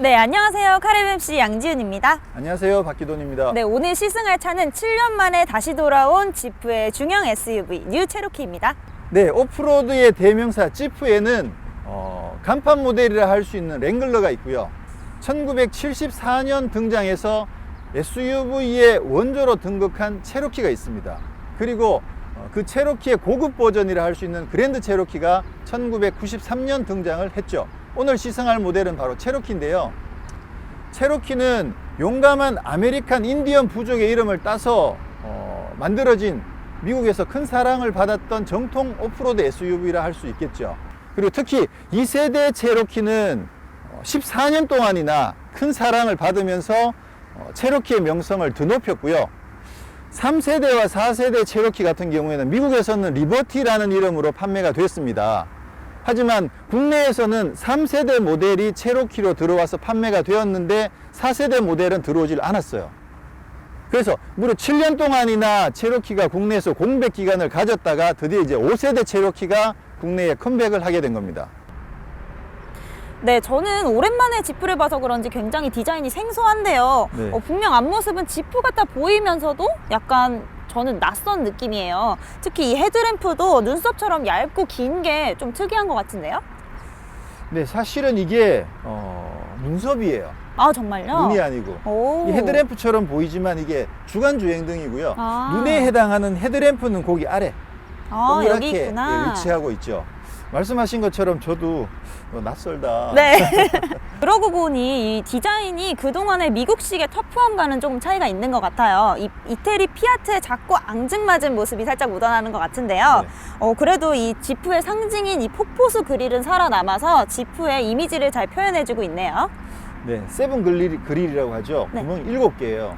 네, 안녕하세요. 카레뱀씨 양지은입니다. 안녕하세요. 박기돈입니다. 네, 오늘 시승할 차는 7년 만에 다시 돌아온 지프의 중형 SUV 뉴 체로키입니다. 네, 오프로드의 대명사 지프에는 간판 모델이라 할 수 있는 랭글러가 있고요. 1974년 등장해서 SUV의 원조로 등극한 체로키가 있습니다. 그리고 그 체로키의 고급 버전이라 할 수 있는 그랜드 체로키가 1993년 등장을 했죠. 오늘 시승할 모델은 바로 체로키인데요. 체로키는 용감한 아메리칸 인디언 부족의 이름을 따서 만들어진 미국에서 큰 사랑을 받았던 정통 오프로드 SUV라 할 수 있겠죠. 그리고 특히 2세대 체로키는 14년 동안이나 큰 사랑을 받으면서 체로키의 명성을 드높였고요. 3세대와 4세대 체로키 같은 경우에는 미국에서는 리버티라는 이름으로 판매가 됐습니다. 하지만 국내에서는 3세대 모델이 체로키로 들어와서 판매가 되었는데 4세대 모델은 들어오질 않았어요. 그래서 무려 7년 동안이나 체로키가 국내에서 공백 기간을 가졌다가 드디어 이제 5세대 체로키가 국내에 컴백을 하게 된 겁니다. 네, 저는 오랜만에 지프를 봐서 그런지 굉장히 디자인이 생소한데요. 네. 분명 앞모습은 지프 같아 보이면서도 약간 저는 낯선 느낌이에요. 특히 이 헤드램프도 눈썹처럼 얇고 긴 게 좀 특이한 것 같은데요? 네, 사실은 이게 눈썹이에요. 아, 정말요? 눈이 아니고. 오. 이 헤드램프처럼 보이지만 이게 주간 주행등이고요. 아. 눈에 해당하는 헤드램프는 거기 아래 아, 여기 동그랗게 있구나. 위치하고 있죠. 말씀하신 것처럼 저도 낯설다. 네. 그러고 보니 이 디자인이 그동안의 미국식의 터프함과는 조금 차이가 있는 것 같아요. 이태리 피아트의 작고 앙증맞은 모습이 살짝 묻어나는 것 같은데요. 네. 그래도 이 지프의 상징인 이 폭포수 그릴은 살아남아서 지프의 이미지를 잘 표현해주고 있네요. 네, 세븐 그릴이라고 하죠. 네. 구멍이 7개예요.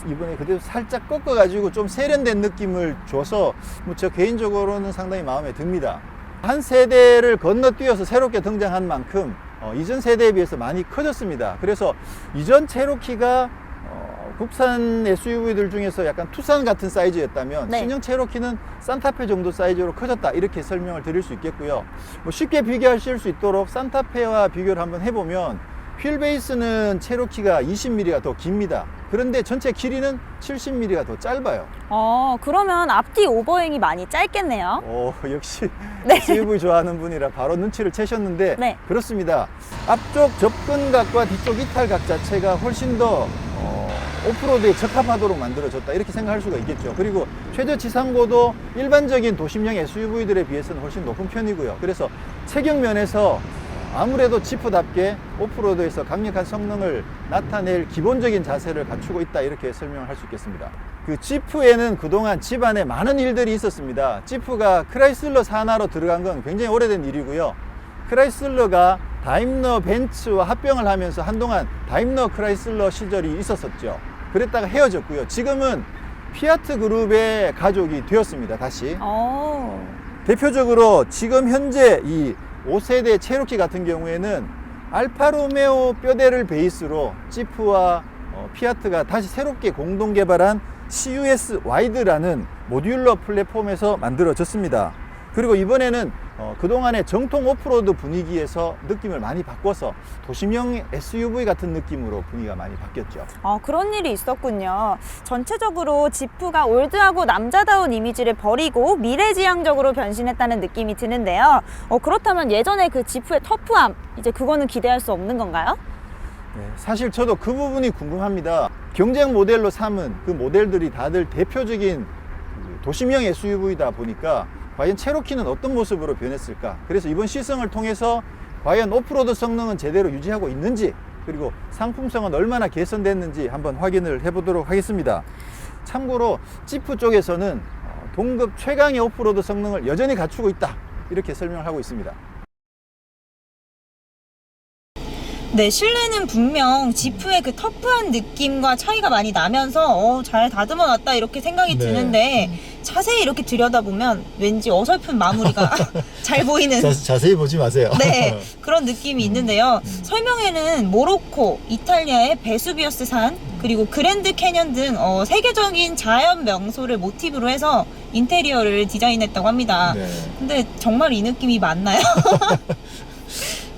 이번에 그대로 살짝 꺾어가지고 좀 세련된 느낌을 줘서 저 개인적으로는 상당히 마음에 듭니다. 한 세대를 건너뛰어서 새롭게 등장한 만큼 이전 세대에 비해서 많이 커졌습니다. 그래서 이전 체로키가 국산 SUV들 중에서 약간 투싼 같은 사이즈였다면 네. 신형 체로키는 산타페 정도 사이즈로 커졌다, 이렇게 설명을 드릴 수 있겠고요. 쉽게 비교하실 수 있도록 산타페와 비교를 한번 해보면 휠 베이스는 체로키가 20mm가 더 깁니다. 그런데 전체 길이는 70mm가 더 짧아요. 그러면 앞뒤 오버행이 많이 짧겠네요. 역시 네. SUV 좋아하는 분이라 바로 눈치를 채셨는데 네. 그렇습니다. 앞쪽 접근각과 뒤쪽 이탈각 자체가 훨씬 더 오프로드에 적합하도록 만들어졌다, 이렇게 생각할 수가 있겠죠. 그리고 최저 지상고도 일반적인 도심형 SUV들에 비해서는 훨씬 높은 편이고요. 그래서 체격 면에서 아무래도 지프답게 오프로드에서 강력한 성능을 나타낼 기본적인 자세를 갖추고 있다, 이렇게 설명을 할 수 있겠습니다. 그 지프에는 그동안 집안에 많은 일들이 있었습니다. 지프가 크라이슬러 산하로 들어간 건 굉장히 오래된 일이고요. 크라이슬러가 다임러 벤츠와 합병을 하면서 한동안 다임러 크라이슬러 시절이 있었었죠. 그랬다가 헤어졌고요. 지금은 피아트 그룹의 가족이 되었습니다. 다시. 대표적으로 지금 현재 이 5세대 체로키 같은 경우에는 알파로메오 뼈대를 베이스로 지프와 피아트가 다시 새롭게 공동 개발한 CUS 와이드라는 모듈러 플랫폼에서 만들어졌습니다. 그리고 이번에는 그동안의 정통 오프로드 분위기에서 느낌을 많이 바꿔서 도심형 SUV 같은 느낌으로 분위기가 많이 바뀌었죠. 그런 일이 있었군요. 전체적으로 지프가 올드하고 남자다운 이미지를 버리고 미래지향적으로 변신했다는 느낌이 드는데요. 그렇다면 예전에 그 지프의 터프함, 이제 그거는 기대할 수 없는 건가요? 네, 사실 저도 그 부분이 궁금합니다. 경쟁 모델로 삼은 그 모델들이 다들 대표적인 도심형 SUV다 보니까 과연 체로키는 어떤 모습으로 변했을까? 그래서 이번 시승을 통해서 과연 오프로드 성능은 제대로 유지하고 있는지, 그리고 상품성은 얼마나 개선됐는지 한번 확인을 해보도록 하겠습니다. 참고로 지프 쪽에서는 동급 최강의 오프로드 성능을 여전히 갖추고 있다, 이렇게 설명을 하고 있습니다. 네, 실내는 분명 지프의 그 터프한 느낌과 차이가 많이 나면서 잘 다듬어 놨다, 이렇게 생각이 드는데 자세히 이렇게 들여다보면 왠지 어설픈 마무리가 잘 보이는 자세히 보지 마세요. 네, 그런 느낌이 있는데요. 설명에는 모로코, 이탈리아의 베수비우스 산, 그리고 그랜드 캐년 등 세계적인 자연 명소를 모티브로 해서 인테리어를 디자인했다고 합니다. 근데 정말 이 느낌이 맞나요?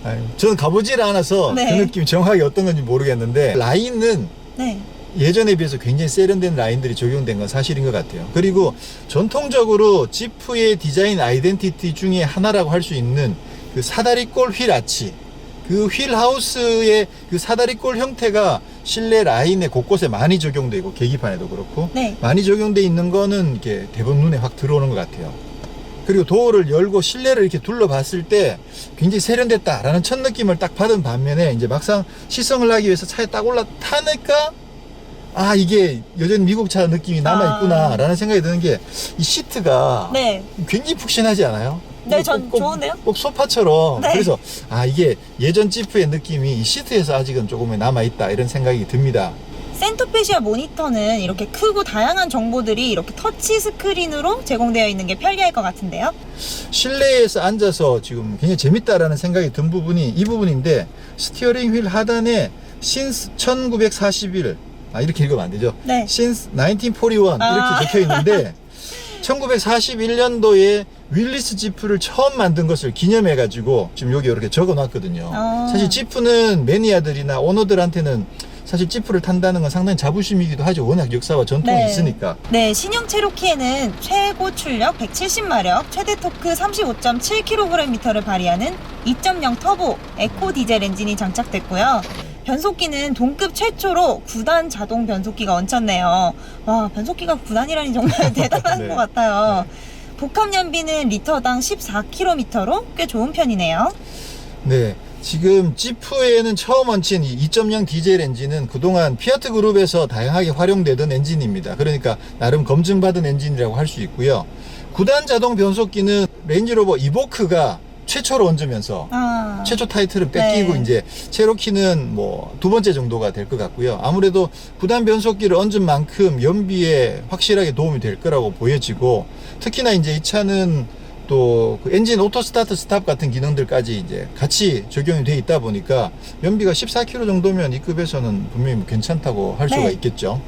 아유, 저는 가보질 않아서 네. 그 느낌이 정확하게 어떤 건지 모르겠는데 라인은 네. 예전에 비해서 굉장히 세련된 라인들이 적용된 건 사실인 것 같아요. 그리고 전통적으로 지프의 디자인 아이덴티티 중에 하나라고 할 수 있는 그 사다리꼴 휠 아치, 그 휠 하우스의 그 사다리꼴 형태가 실내 라인에 곳곳에 많이 적용되고 계기판에도 그렇고 네. 많이 적용돼 있는 거는 이렇게 대부분 눈에 확 들어오는 것 같아요. 그리고 도어를 열고 실내를 이렇게 둘러봤을 때 굉장히 세련됐다라는 첫 느낌을 딱 받은 반면에 이제 막상 시승을 하기 위해서 차에 딱 올라타니까 아 이게 여전히 미국 차 느낌이 남아있구나 라는 생각이 드는 게 이 시트가 네. 굉장히 푹신하지 않아요? 네, 전 좋은데요? 꼭 소파처럼. 네. 그래서 아 이게 예전 지프의 느낌이 이 시트에서 아직은 조금은 남아있다 이런 생각이 듭니다. 센터페시아 모니터는 이렇게 크고 다양한 정보들이 이렇게 터치 스크린으로 제공되어 있는 게 편리할 것 같은데요. 실내에서 앉아서 지금 굉장히 재밌다라는 생각이 든 부분이 이 부분인데 스티어링 휠 하단에 since 1941 이렇게 읽으면 안 되죠. 네. since 1941 아. 이렇게 적혀 있는데 1941년도에 윌리스 지프를 처음 만든 것을 기념해 가지고 지금 여기 이렇게 적어 놨거든요. 사실 지프는 매니아들이나 오너들한테는 사실 지프를 탄다는 건 상당히 자부심이기도 하죠. 워낙 역사와 전통이 네. 있으니까. 네, 신형 체로키에는 최고 출력 170마력, 최대 토크 35.7kgm를 발휘하는 2.0 터보 에코 디젤 엔진이 장착됐고요. 변속기는 동급 최초로 9단 자동 변속기가 얹혔네요. 와, 변속기가 9단이라니 정말 대단한 네. 것 같아요. 복합 연비는 리터당 14km로 꽤 좋은 편이네요. 네. 지금 지프에는 처음 얹힌 이 2.0 디젤 엔진은 그동안 피아트 그룹에서 다양하게 활용되던 엔진입니다. 그러니까 나름 검증받은 엔진이라고 할 수 있고요. 9단 자동 변속기는 레인지로버 이보크가 최초로 얹으면서 최초 타이틀은 뺏기고 네. 이제 체로키는 뭐 두 번째 정도가 될 것 같고요. 아무래도 9단 변속기를 얹은 만큼 연비에 확실하게 도움이 될 거라고 보여지고 특히나 이제 이 차는 또 그 엔진 오토 스타트 스탑 같은 기능들까지 이제 같이 적용이 돼 있다 보니까 연비가 14km 정도면 이 급에서는 분명히 괜찮다고 할 수가 네. 있겠죠.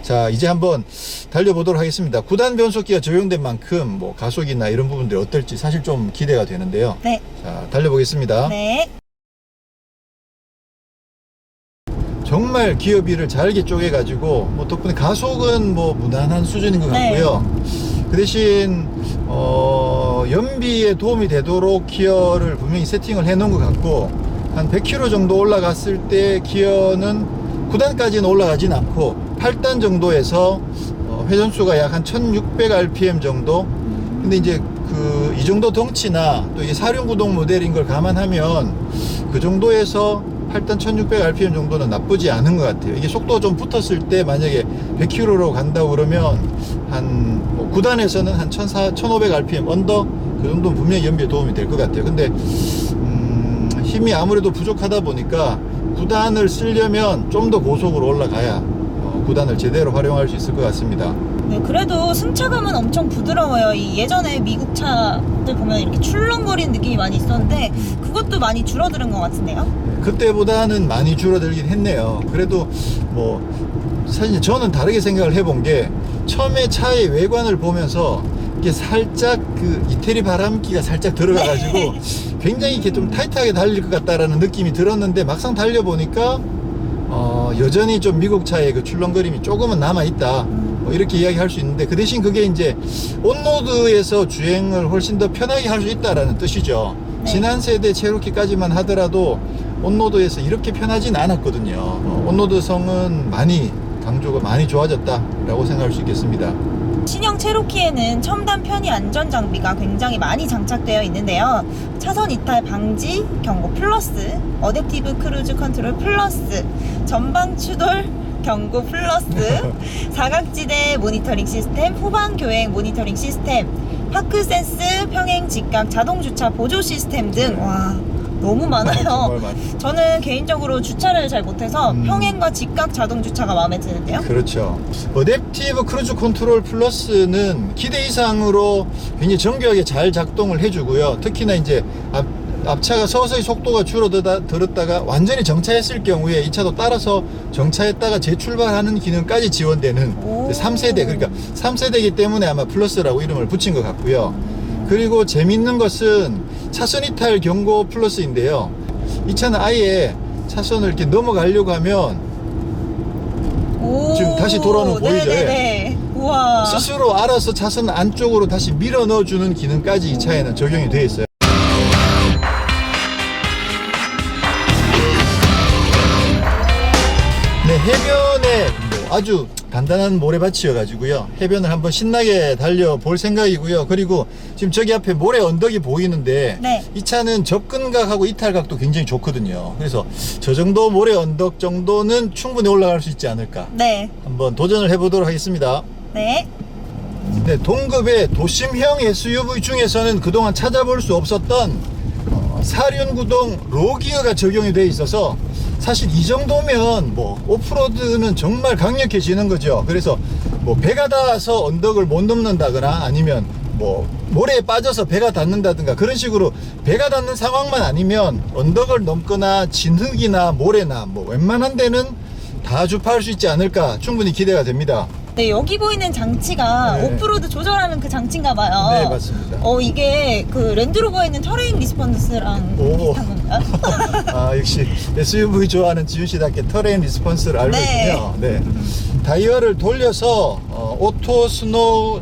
자, 이제 한번 달려보도록 하겠습니다. 9단 변속기가 적용된 만큼 뭐 가속이나 이런 부분들이 어떨지 사실 좀 기대가 되는데요. 네. 자, 달려보겠습니다. 네. 정말 기어비를 잘게 쪼개가지고 뭐 덕분에 가속은 뭐 무난한 수준인 것 네. 같고요. 그 대신 연비에 도움이 되도록 기어를 분명히 세팅을 해 놓은 것 같고 한 100km 정도 올라갔을 때 기어는 9단까지는 올라가진 않고 8단 정도에서 회전수가 약 한 1600rpm 정도. 근데 이제 이 정도 덩치나 또 이게 4륜구동 모델인 걸 감안하면 그 정도에서 8단 1600rpm 정도는 나쁘지 않은 것 같아요. 이게 속도가 좀 붙었을 때 만약에 100km로 간다고 그러면 한 9단에서는 한 1500rpm 언더 그 정도는 분명히 연비에 도움이 될 것 같아요. 근데 힘이 아무래도 부족하다 보니까 9단을 쓰려면 좀 더 고속으로 올라가야 9단을 제대로 활용할 수 있을 것 같습니다. 네, 그래도 승차감은 엄청 부드러워요. 이 예전에 미국 차들 보면 이렇게 출렁거리는 느낌이 많이 있었는데 그것도 많이 줄어드는 것 같은데요. 그때보다는 많이 줄어들긴 했네요. 그래도 뭐 사실 저는 다르게 생각을 해본 게 처음에 차의 외관을 보면서 이게 살짝 그 이태리 바람기가 살짝 들어가가지고 굉장히 이렇게 좀 타이트하게 달릴 것 같다라는 느낌이 들었는데 막상 달려보니까 여전히 좀 미국 차의 그 출렁거림이 조금은 남아있다 뭐 이렇게 이야기할 수 있는데 그 대신 그게 이제 온로드에서 주행을 훨씬 더 편하게 할 수 있다라는 뜻이죠. 네. 지난 세대 체로키까지만 하더라도 온로드에서 이렇게 편하진 않았거든요. 온로드성은 강조가 많이 좋아졌다라고 생각할 수 있겠습니다. 신형 체로키에는 첨단 편의 안전 장비가 굉장히 많이 장착되어 있는데요. 차선 이탈 방지 경고 플러스, 어댑티브 크루즈 컨트롤 플러스, 전방 추돌 경고 플러스, 사각지대 모니터링 시스템, 후방 교행 모니터링 시스템, 파크 센스, 평행 직각 자동 주차 보조 시스템 등 와, 너무 많아요. 정말 많죠. 저는 개인적으로 주차를 잘 못해서 평행과 직각 자동 주차가 마음에 드는데요. 그렇죠. 어댑티브 크루즈 컨트롤 플러스는 기대 이상으로 굉장히 정교하게 잘 작동을 해주고요. 특히나 이제 앞차가 서서히 속도가 줄어들었다가 완전히 정차했을 경우에 이 차도 따라서 정차했다가 재출발하는 기능까지 지원되는 오. 3세대, 그러니까 3세대이기 때문에 아마 플러스라고 이름을 붙인 것 같고요. 그리고 재밌는 것은 차선 이탈 경고 플러스인데요. 이 차는 아예 차선을 이렇게 넘어가려고 하면 오, 지금 다시 돌아오는 거 보이죠? 네네네. 우와. 스스로 알아서 차선 안쪽으로 다시 밀어 넣어주는 기능까지 이 차에는 적용이 되어 있어요. 네, 해변에 아주 단단한 모래밭이어가지고요. 해변을 한번 신나게 달려볼 생각이고요. 그리고 지금 저기 앞에 모래 언덕이 보이는데 네. 이 차는 접근각하고 이탈각도 굉장히 좋거든요. 그래서 저 정도 모래 언덕 정도는 충분히 올라갈 수 있지 않을까. 네. 한번 도전을 해보도록 하겠습니다. 네. 네, 동급의 도심형 SUV 중에서는 그동안 찾아볼 수 없었던 사륜구동 로기어가 적용이 되어 있어서 사실 이 정도면 뭐 오프로드는 정말 강력해지는 거죠. 그래서 뭐 배가 닿아서 언덕을 못 넘는다거나 아니면 뭐 모래에 빠져서 배가 닿는다든가 그런 식으로 배가 닿는 상황만 아니면 언덕을 넘거나 진흙이나 모래나 뭐 웬만한 데는 다 주파할 수 있지 않을까 충분히 기대가 됩니다. 네, 여기 보이는 장치가 네. 오프로드 조절하는 그 장치인가 봐요. 네, 맞습니다. 이게 그 랜드로버에 있는 터레인 리스폰스랑 오. 비슷한 건가요? 아, 역시 SUV 좋아하는 지훈씨답게 터레인 리스폰스를 알고 네. 있군요. 네. 다이얼을 돌려서 오토, 스노우,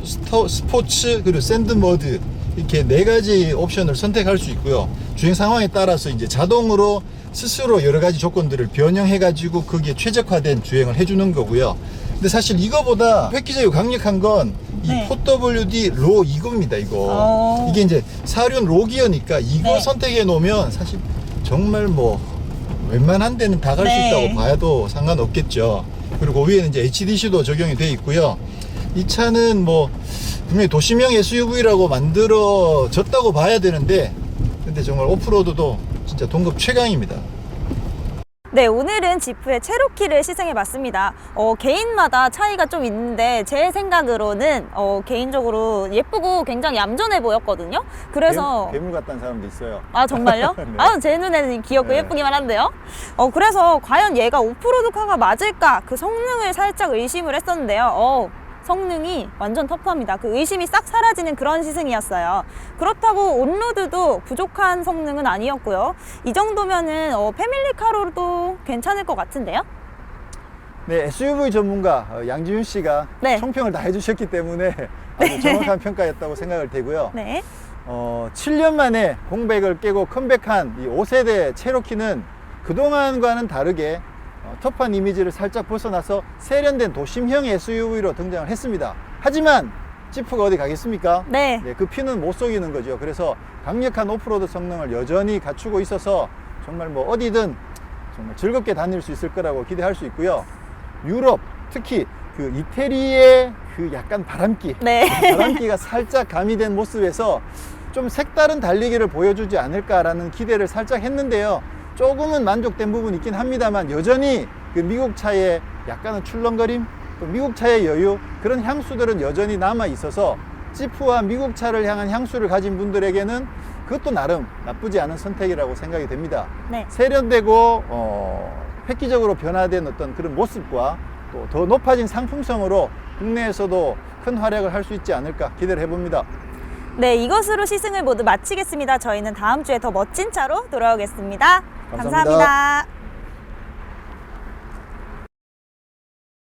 스포츠, 그리고 샌드 모드 이렇게 4가지 옵션을 선택할 수 있고요. 주행 상황에 따라서 이제 자동으로 스스로 여러 가지 조건들을 변형해 가지고 거기에 최적화된 주행을 해주는 거고요. 근데 사실 이거보다 획기적이고 강력한 건 이 네. 4WD 로 이거입니다. 이거 이게 이제 사륜 로기어니까 이거 네. 선택해 놓으면 사실 정말 뭐 웬만한 데는 다 갈 수 네. 있다고 봐도 상관없겠죠. 그리고 그 위에는 이제 HDC도 적용이 되어 있고요. 이 차는 뭐 분명히 도심형 SUV라고 만들어졌다고 봐야 되는데 근데 정말 오프로드도 진짜 동급 최강입니다. 네, 오늘은 지프의 체로키를 시승해봤습니다. 개인마다 차이가 좀 있는데 제 생각으로는 개인적으로 예쁘고 굉장히 얌전해 보였거든요. 그래서 괴물 같다는 사람도 있어요. 아, 정말요? 네. 아, 제 눈에는 귀엽고 네. 예쁘기만 한데요. 그래서 과연 얘가 오프로드카가 맞을까? 그 성능을 살짝 의심을 했었는데요. 성능이 완전 터프합니다. 그 의심이 싹 사라지는 그런 시승이었어요. 그렇다고 온로드도 부족한 성능은 아니었고요. 이 정도면은 패밀리카로도 괜찮을 것 같은데요. 네, SUV 전문가 양지윤 씨가 네. 총평을 다 해주셨기 때문에 아주 정확한 평가였다고 생각을 되고요. 네. 7년 만에 공백을 깨고 컴백한 이 5세대 체로키는 그동안과는 다르게 터프한 이미지를 살짝 벗어나서 세련된 도심형 SUV로 등장을 했습니다. 하지만 지프가 어디 가겠습니까? 네. 그 피는 못 속이는 거죠. 그래서 강력한 오프로드 성능을 여전히 갖추고 있어서 정말 뭐 어디든 정말 즐겁게 다닐 수 있을 거라고 기대할 수 있고요. 유럽, 특히 그 이태리의 그 약간 바람기, 네. 바람기가 살짝 가미된 모습에서 좀 색다른 달리기를 보여주지 않을까라는 기대를 살짝 했는데요. 조금은 만족된 부분이 있긴 합니다만 여전히 그 미국 차의 약간은 출렁거림, 또 미국 차의 여유 그런 향수들은 여전히 남아 있어서 지프와 미국 차를 향한 향수를 가진 분들에게는 그것도 나름 나쁘지 않은 선택이라고 생각이 됩니다. 네. 세련되고 획기적으로 변화된 어떤 그런 모습과 또 더 높아진 상품성으로 국내에서도 큰 활약을 할 수 있지 않을까 기대를 해봅니다. 네, 이것으로 시승을 모두 마치겠습니다. 저희는 다음 주에 더 멋진 차로 돌아오겠습니다. 감사합니다. 감사합니다.